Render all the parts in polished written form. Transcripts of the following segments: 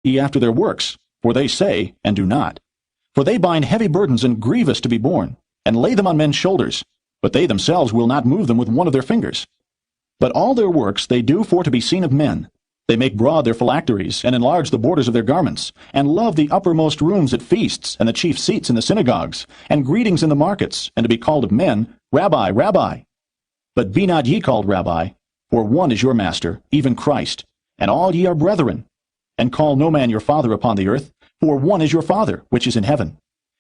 ye after their works, for they say, and do not. For they bind heavy burdens and grievous to be borne, and lay them on men's shoulders, but they themselves will not move them with one of their fingers. But all their works they do for to be seen of men. They make broad their phylacteries, and enlarge the borders of their garments, and love the uppermost rooms at feasts, and the chief seats in the synagogues, and greetings in the markets, and to be called of men, Rabbi, Rabbi. But be not ye called Rabbi, for one is your master, even Christ, and all ye are brethren. And call no man your father upon the earth, for one is your Father, which is in heaven.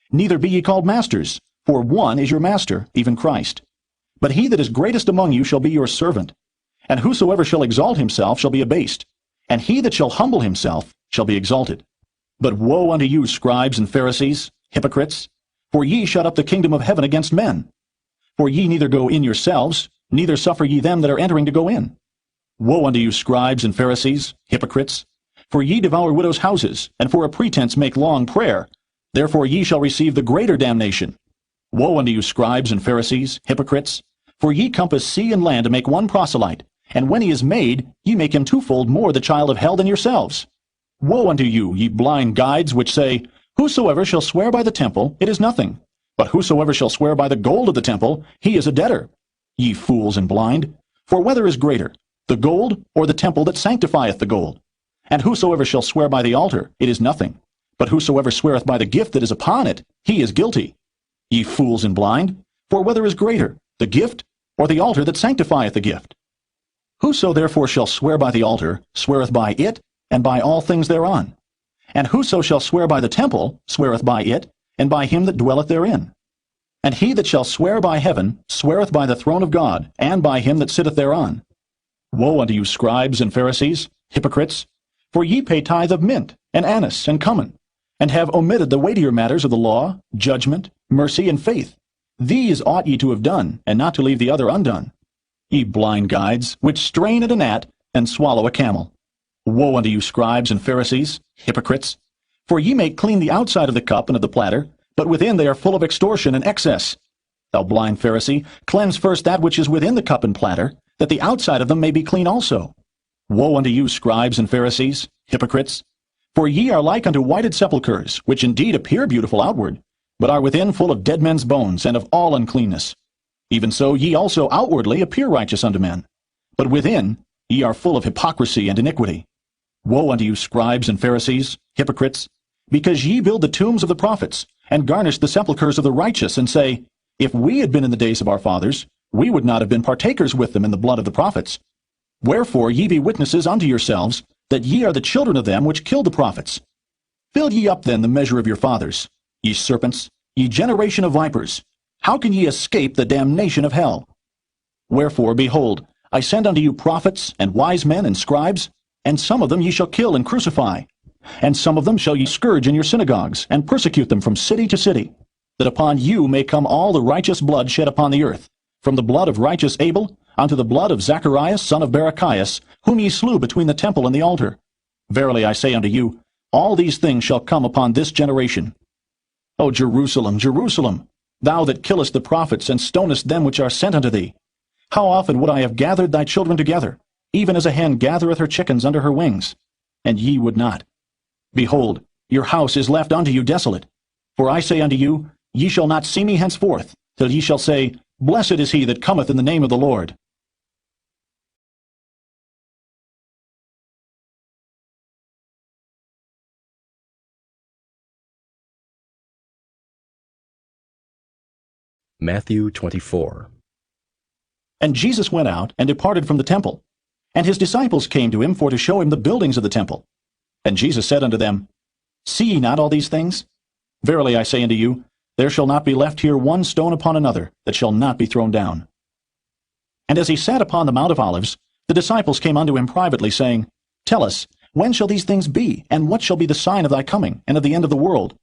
Neither be ye called masters, for one is your master, even Christ. But he that is greatest among you shall be your servant. And whosoever shall exalt himself shall be abased, and he that shall humble himself shall be exalted. But woe unto you, scribes and Pharisees, hypocrites! For ye shut up the kingdom of heaven against men. For ye neither go in yourselves, neither suffer ye them that are entering to go in. Woe unto you, scribes and Pharisees, hypocrites! For ye devour widows' houses, and for a pretense make long prayer. Therefore ye shall receive the greater damnation. Woe unto you, scribes and Pharisees, hypocrites! For ye compass sea and land to make one proselyte, and when he is made, ye make him twofold more the child of hell than yourselves. Woe unto you, ye blind guides, which say, Whosoever shall swear by the temple, it is nothing. But whosoever shall swear by the gold of the temple, he is a debtor. Ye fools and blind! For whether is greater, the gold, or the temple that sanctifieth the gold? And whosoever shall swear by the altar, it is nothing. But whosoever sweareth by the gift that is upon it, he is guilty. Ye fools and blind! For whether is greater, the gift, or the altar that sanctifieth the gift? Whoso therefore shall swear by the altar, sweareth by it, and by all things thereon. And whoso shall swear by the temple, sweareth by it, and by him that dwelleth therein. And he that shall swear by heaven, sweareth by the throne of God, and by him that sitteth thereon. Woe unto you, scribes and Pharisees, hypocrites! For ye pay tithe of mint, and anise, and cummin, and have omitted the weightier matters of the law, judgment, mercy, and faith. These ought ye to have done, and not to leave the other undone. Ye blind guides, which strain at a gnat, and swallow a camel. Woe unto you, scribes and Pharisees, hypocrites! For ye make clean the outside of the cup and of the platter, but within they are full of extortion and excess. Thou blind Pharisee, cleanse first that which is within the cup and platter, that the outside of them may be clean also. Woe unto you, scribes and Pharisees, hypocrites! For ye are like unto whited sepulchres, which indeed appear beautiful outward, but are within full of dead men's bones, and of all uncleanness. Even so ye also outwardly appear righteous unto men, but within ye are full of hypocrisy and iniquity. Woe unto you, scribes and Pharisees, hypocrites! Because ye build the tombs of the prophets, and garnish the sepulchres of the righteous, and say, If we had been in the days of our fathers, we would not have been partakers with them in the blood of the prophets. Wherefore ye be witnesses unto yourselves, that ye are the children of them which killed the prophets. Fill ye up then the measure of your fathers, ye serpents, ye generation of vipers. How can ye escape the damnation of hell? Wherefore, behold, I send unto you prophets, and wise men, and scribes, and some of them ye shall kill and crucify, and some of them shall ye scourge in your synagogues, and persecute them from city to city, that upon you may come all the righteous blood shed upon the earth, from the blood of righteous Abel unto the blood of Zacharias son of Barachias, whom ye slew between the temple and the altar. Verily I say unto you, all these things shall come upon this generation. O Jerusalem, Jerusalem, thou that killest the prophets, and stonest them which are sent unto thee! How often would I have gathered thy children together, even as a hen gathereth her chickens under her wings, and ye would not. Behold, your house is left unto you desolate. For I say unto you, ye shall not see me henceforth, till ye shall say, Blessed is he that cometh in the name of the Lord. Matthew 24. And Jesus went out, and departed from the temple. And his disciples came to him for to show him the buildings of the temple. And Jesus said unto them, See ye not all these things? Verily I say unto you, there shall not be left here one stone upon another, that shall not be thrown down. And as he sat upon the Mount of Olives, the disciples came unto him privately, saying, Tell us, when shall these things be, and what shall be the sign of thy coming, and of the end of the world?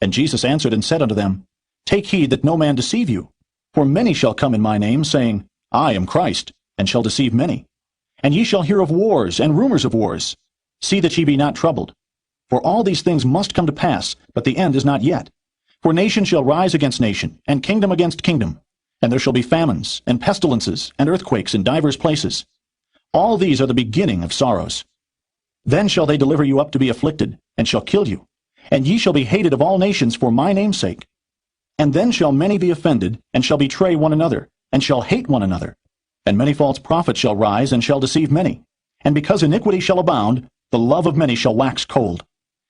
And Jesus answered and said unto them, Take heed that no man deceive you. For many shall come in my name, saying, I am Christ, and shall deceive many. And ye shall hear of wars and rumors of wars. See that ye be not troubled. For all these things must come to pass, but the end is not yet. For nation shall rise against nation, and kingdom against kingdom. And there shall be famines, and pestilences, and earthquakes in divers places. All these are the beginning of sorrows. Then shall they deliver you up to be afflicted, and shall kill you. And ye shall be hated of all nations for my name's sake. And then shall many be offended, and shall betray one another, and shall hate one another. And many false prophets shall rise, and shall deceive many. And because iniquity shall abound, the love of many shall wax cold.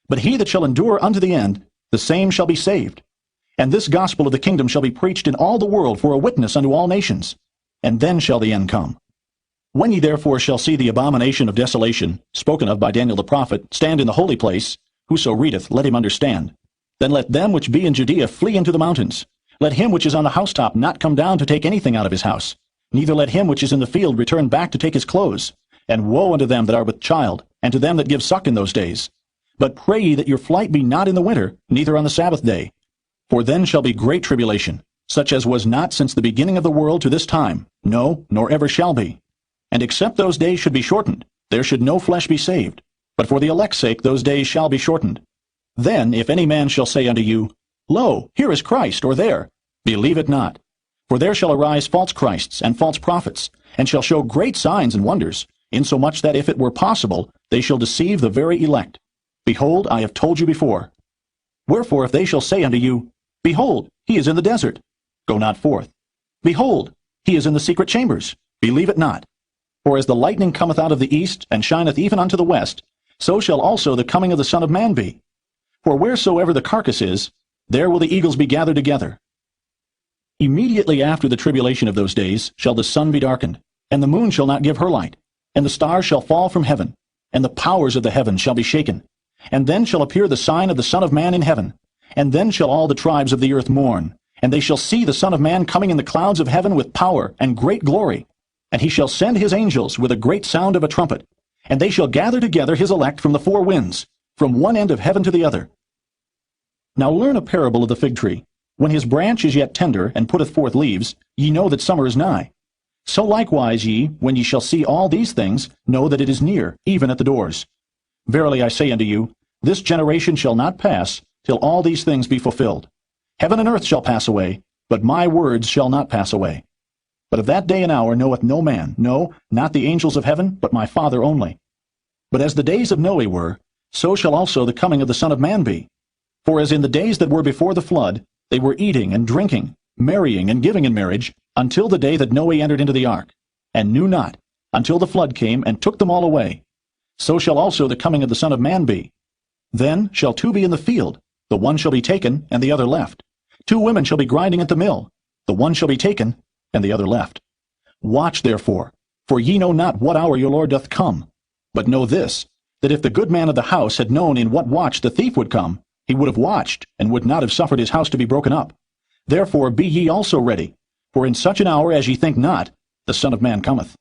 But he that shall endure unto the end, the same shall be saved. And this gospel of the kingdom shall be preached in all the world for a witness unto all nations. And then shall the end come. When ye therefore shall see the abomination of desolation, spoken of by Daniel the prophet, stand in the holy place, whoso readeth, let him understand. Then let them which be in Judea flee into the mountains. Let him which is on the housetop not come down to take anything out of his house. Neither let him which is in the field return back to take his clothes. And woe unto them that are with child, and to them that give suck in those days. But pray ye that your flight be not in the winter, neither on the Sabbath day. For then shall be great tribulation, such as was not since the beginning of the world to this time, no, nor ever shall be. And except those days should be shortened, there should no flesh be saved. But for the elect's sake those days shall be shortened. Then if any man shall say unto you, Lo, here is Christ, or there, believe it not. For there shall arise false Christs and false prophets, and shall show great signs and wonders, insomuch that if it were possible, they shall deceive the very elect. Behold, I have told you before. Wherefore if they shall say unto you, Behold, he is in the desert, go not forth. Behold, he is in the secret chambers, believe it not. For as the lightning cometh out of the east, and shineth even unto the west, so shall also the coming of the Son of Man be. For wheresoever the carcass is, there will the eagles be gathered together. Immediately after the tribulation of those days shall the sun be darkened, and the moon shall not give her light, and the stars shall fall from heaven, and the powers of the heavens shall be shaken. And then shall appear the sign of the Son of Man in heaven. And then shall all the tribes of the earth mourn, and they shall see the Son of Man coming in the clouds of heaven with power and great glory. And he shall send his angels with a great sound of a trumpet, and they shall gather together his elect from the four winds, from one end of heaven to the other. Now learn a parable of the fig tree. When his branch is yet tender, and putteth forth leaves, ye know that summer is nigh. So likewise ye, when ye shall see all these things, know that it is near, even at the doors. Verily I say unto you, this generation shall not pass, till all these things be fulfilled. Heaven and earth shall pass away, but my words shall not pass away. But of that day and hour knoweth no man, no, not the angels of heaven, but my Father only. But as the days of Noe were, so shall also the coming of the Son of Man be. For as in the days that were before the flood, they were eating and drinking, marrying and giving in marriage, until the day that Noe entered into the ark, and knew not, until the flood came and took them all away. So shall also the coming of the Son of Man be. Then shall two be in the field, the one shall be taken, and the other left. Two women shall be grinding at the mill, the one shall be taken, and the other left. Watch therefore, for ye know not what hour your Lord doth come. But know this, that if the good man of the house had known in what watch the thief would come, he would have watched, and would not have suffered his house to be broken up. Therefore be ye also ready, for in such an hour as ye think not, the Son of Man cometh.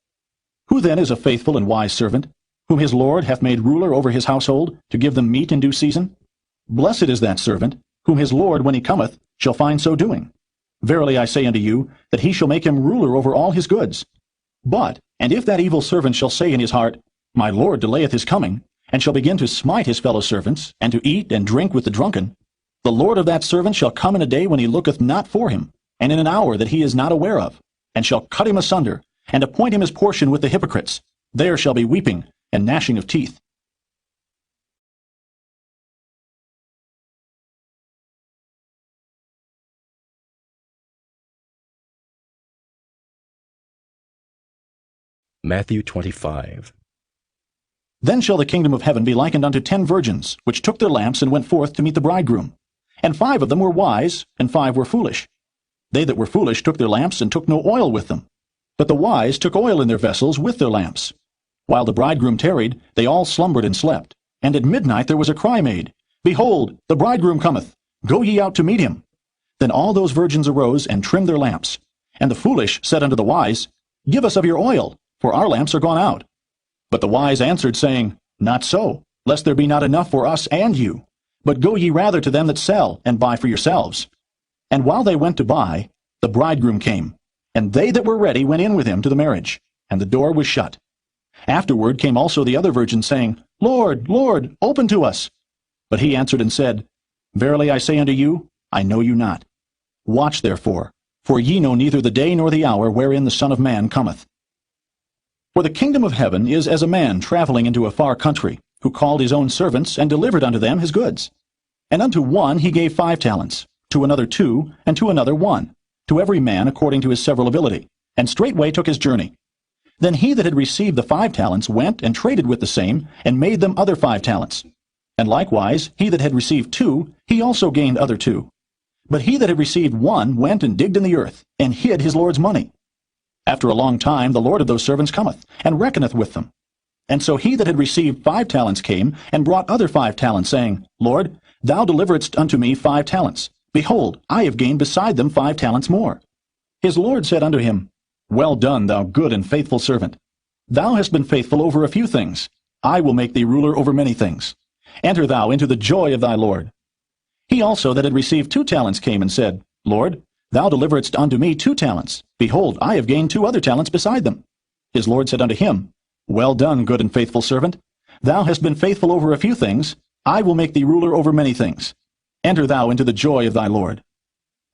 Who then is a faithful and wise servant, whom his Lord hath made ruler over his household, to give them meat in due season? Blessed is that servant, whom his Lord, when he cometh, shall find so doing. Verily I say unto you, that he shall make him ruler over all his goods. And if that evil servant shall say in his heart, My Lord delayeth his coming, and shall begin to smite his fellow servants, and to eat and drink with the drunken, the Lord of that servant shall come in a day when he looketh not for him, and in an hour that he is not aware of, and shall cut him asunder, and appoint him his portion with the hypocrites. There shall be weeping and gnashing of teeth. Matthew 25. Then shall the kingdom of heaven be likened unto 10 virgins, which took their lamps and went forth to meet the bridegroom. And 5 of them were wise, and 5 were foolish. They that were foolish took their lamps, and took no oil with them. But the wise took oil in their vessels with their lamps. While the bridegroom tarried, they all slumbered and slept. And at midnight there was a cry made, Behold, the bridegroom cometh, go ye out to meet him. Then all those virgins arose and trimmed their lamps. And the foolish said unto the wise, Give us of your oil, for our lamps are gone out. But the wise answered, saying, Not so, lest there be not enough for us and you. But go ye rather to them that sell, and buy for yourselves. And while they went to buy, the bridegroom came, and they that were ready went in with him to the marriage, and the door was shut. Afterward came also the other virgins, saying, Lord, Lord, open to us. But he answered and said, Verily I say unto you, I know you not. Watch therefore, for ye know neither the day nor the hour wherein the Son of Man cometh. For the kingdom of heaven is as a man traveling into a far country, who called his own servants, and delivered unto them his goods. And unto one he gave 5 talents, to another 2, and to another 1, to every man according to his several ability, and straightway took his journey. Then he that had received the 5 talents went and traded with the same, and made them other 5 talents. And likewise he that had received 2, he also gained other 2. But he that had received 1 went and digged in the earth, and hid his Lord's money. After a long time the Lord of those servants cometh, and reckoneth with them. And so he that had received 5 talents came, and brought other 5 talents, saying, Lord, thou deliveredst unto me 5 talents. Behold, I have gained beside them 5 talents more. His Lord said unto him, Well done, thou good and faithful servant. Thou hast been faithful over a few things. I will make thee ruler over many things. Enter thou into the joy of thy Lord. He also that had received 2 talents came and said, Lord, thou deliveredst unto me 2 talents. Behold, I have gained 2 other talents beside them. His Lord said unto him, Well done, good and faithful servant. Thou hast been faithful over a few things. I will make thee ruler over many things. Enter thou into the joy of thy Lord.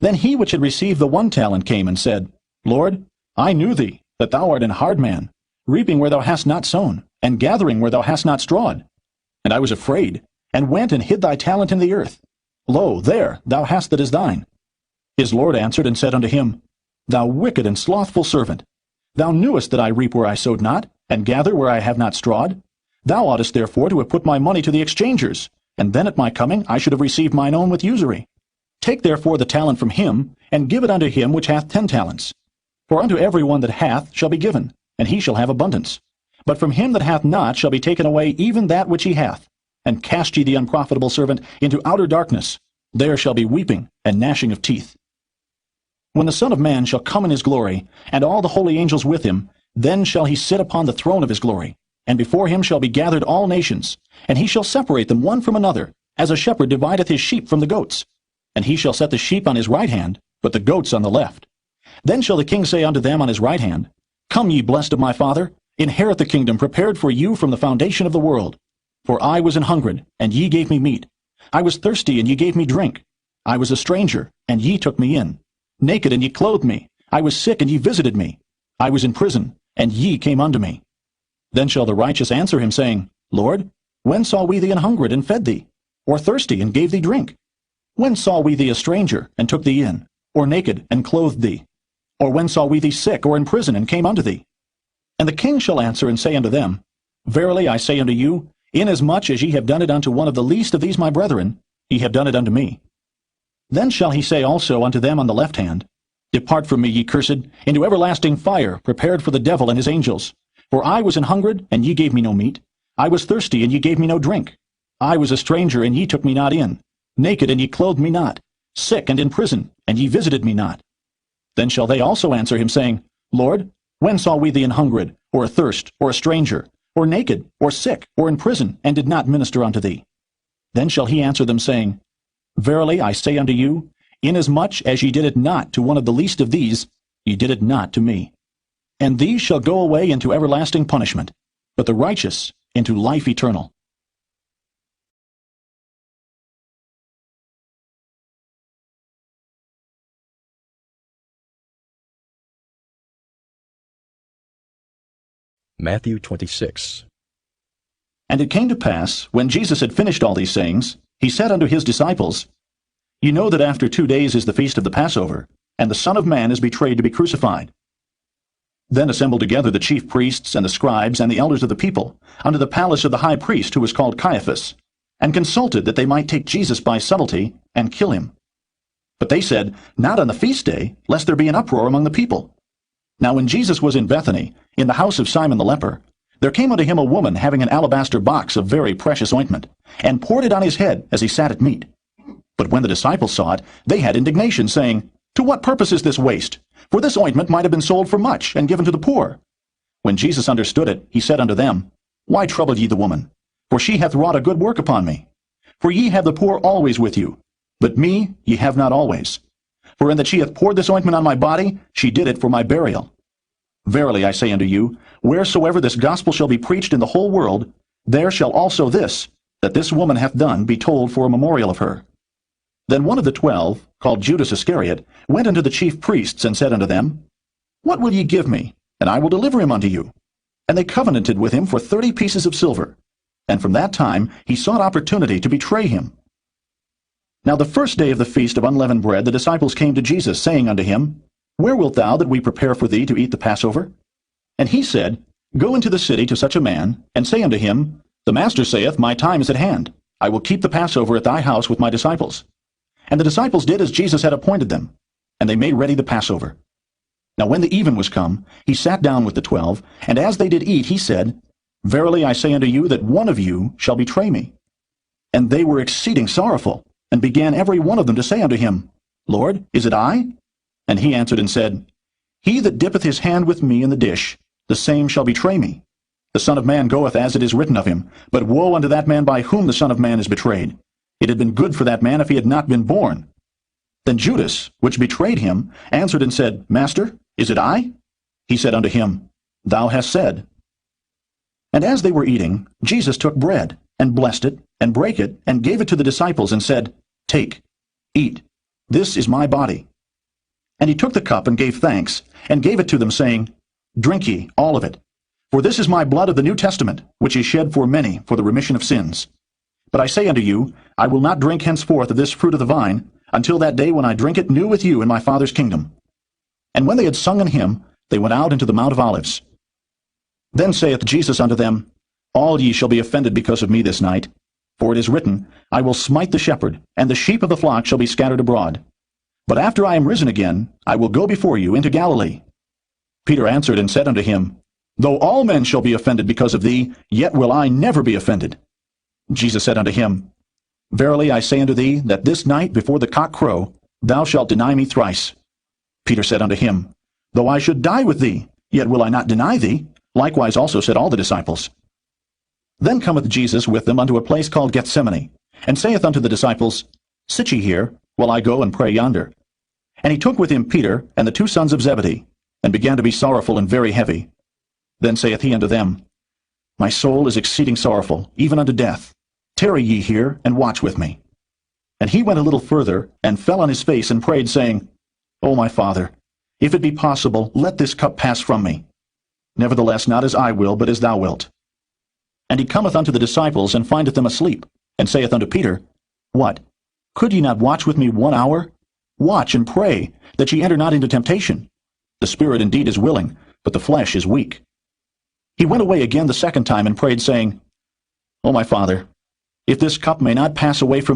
Then he which had received the 1 talent came and said, Lord, I knew thee, that thou art an hard man, reaping where thou hast not sown, and gathering where thou hast not strawed. And I was afraid, and went and hid thy talent in the earth. Lo, there thou hast that is thine. His Lord answered and said unto him, Thou wicked and slothful servant, thou knewest that I reap where I sowed not, and gather where I have not strawed. Thou oughtest therefore to have put my money to the exchangers, and then at my coming I should have received mine own with usury. Take therefore the talent from him, and give it unto him which hath 10 talents. For unto every one that hath shall be given, and he shall have abundance. But from him that hath not shall be taken away even that which he hath. And cast ye the unprofitable servant into outer darkness. There shall be weeping and gnashing of teeth. When the Son of Man shall come in his glory, and all the holy angels with him, then shall he sit upon the throne of his glory. And before him shall be gathered all nations, and he shall separate them one from another, as a shepherd divideth his sheep from the goats. And he shall set the sheep on his right hand, but the goats on the left. Then shall the king say unto them on his right hand, Come ye blessed of my Father, inherit the kingdom prepared for you from the foundation of the world. For I was an hungred, and ye gave me meat. I was thirsty, and ye gave me drink. I was a stranger, and ye took me in. Naked, and ye clothed me. I was sick, and ye visited me. I was in prison, and ye came unto me. Then shall the righteous answer him, saying, Lord, when saw we thee an hungred, and fed thee? Or thirsty, and gave thee drink? When saw we thee a stranger, and took thee in? Or naked, and clothed thee? Or when saw we thee sick, or in prison, and came unto thee? And the king shall answer and say unto them, Verily I say unto you, inasmuch as ye have done it unto one of the least of these my brethren, ye have done it unto me. Then shall he say also unto them on the left hand, Depart from me, ye cursed, into everlasting fire, prepared for the devil and his angels. For I was an hungred, and ye gave me no meat. I was thirsty, and ye gave me no drink. I was a stranger, and ye took me not in. Naked, and ye clothed me not. Sick, and in prison, and ye visited me not. Then shall they also answer him, saying, Lord, when saw we thee an hungred, or athirst, or a stranger, or naked, or sick, or in prison, and did not minister unto thee? Then shall he answer them, saying, Verily I say unto you, inasmuch as ye did it not to one of the least of these, ye did it not to me. And these shall go away into everlasting punishment, but the righteous into life eternal. Matthew 26. And it came to pass, when Jesus had finished all these sayings, he said unto his disciples, Ye know that after 2 days is the feast of the Passover, and the Son of Man is betrayed to be crucified. Then assembled together the chief priests and the scribes and the elders of the people unto the palace of the high priest, who was called Caiaphas, and consulted that they might take Jesus by subtlety and kill him. But they said, Not on the feast day, lest there be an uproar among the people. Now when Jesus was in Bethany, in the house of Simon the leper, there came unto him a woman having an alabaster box of very precious ointment, and poured it on his head as he sat at meat. But when the disciples saw it, they had indignation, saying, To what purpose is this waste? For this ointment might have been sold for much, and given to the poor. When Jesus understood it, he said unto them, Why trouble ye the woman? For she hath wrought a good work upon me. For ye have the poor always with you, but me ye have not always. For in that she hath poured this ointment on my body, she did it for my burial. Verily I say unto you, wheresoever this gospel shall be preached in the whole world, there shall also this, that this woman hath done, be told for a memorial of her. Then one of the 12, called Judas Iscariot, went unto the chief priests, and said unto them, What will ye give me, and I will deliver him unto you? And they covenanted with him for 30 pieces of silver. and from that time he sought opportunity to betray him. Now the first day of the feast of unleavened bread the disciples came to Jesus, saying unto him, Where wilt thou that we prepare for thee to eat the Passover? And he said, Go into the city to such a man, and say unto him, The Master saith, My time is at hand. I will keep the Passover at thy house with my disciples. And the disciples did as Jesus had appointed them, and they made ready the Passover. Now when the even was come, he sat down with the 12, and as they did eat, he said, Verily I say unto you that one of you shall betray me. And they were exceeding sorrowful, and began every one of them to say unto him, Lord, is it I? And he answered and said, He that dippeth his hand with me in the dish, the same shall betray me. The Son of Man goeth as it is written of him, but woe unto that man by whom the Son of Man is betrayed. It had been good for that man if he had not been born. Then Judas, which betrayed him, answered and said, Master, is it I? He said unto him, Thou hast said. And as they were eating, Jesus took bread, and blessed it, and brake it, and gave it to the disciples, and said, Take, eat, this is my body. And he took the cup, and gave thanks, and gave it to them, saying, Drink ye all of it. For this is my blood of the New Testament, which is shed for many for the remission of sins. But I say unto you, I will not drink henceforth of this fruit of the vine, until that day when I drink it new with you in my Father's kingdom. And when they had sung an hymn, they went out into the Mount of Olives. Then saith Jesus unto them, All ye shall be offended because of me this night. For it is written, I will smite the shepherd, and the sheep of the flock shall be scattered abroad. But after I am risen again, I will go before you into Galilee. Peter answered and said unto him, Though all men shall be offended because of thee, yet will I never be offended. Jesus said unto him, Verily I say unto thee, that this night before the cock crow, thou shalt deny me thrice. Peter said unto him, Though I should die with thee, yet will I not deny thee. Likewise also said all the disciples. Then cometh Jesus with them unto a place called Gethsemane, and saith unto the disciples, Sit ye here, while I go and pray yonder. And he took with him Peter and the 2 sons of Zebedee, and began to be sorrowful and very heavy. Then saith he unto them, My soul is exceeding sorrowful, even unto death. Tarry ye here, and watch with me. And he went a little further, and fell on his face, and prayed, saying, O my Father, if it be possible, let this cup pass from me. Nevertheless, not as I will, but as thou wilt. And he cometh unto the disciples, and findeth them asleep, and saith unto Peter, What? Could ye not watch with me 1 hour? Watch and pray, that ye enter not into temptation. The spirit indeed is willing, but the flesh is weak. He went away again the second time, and prayed, saying, O my Father, if this cup may not pass away from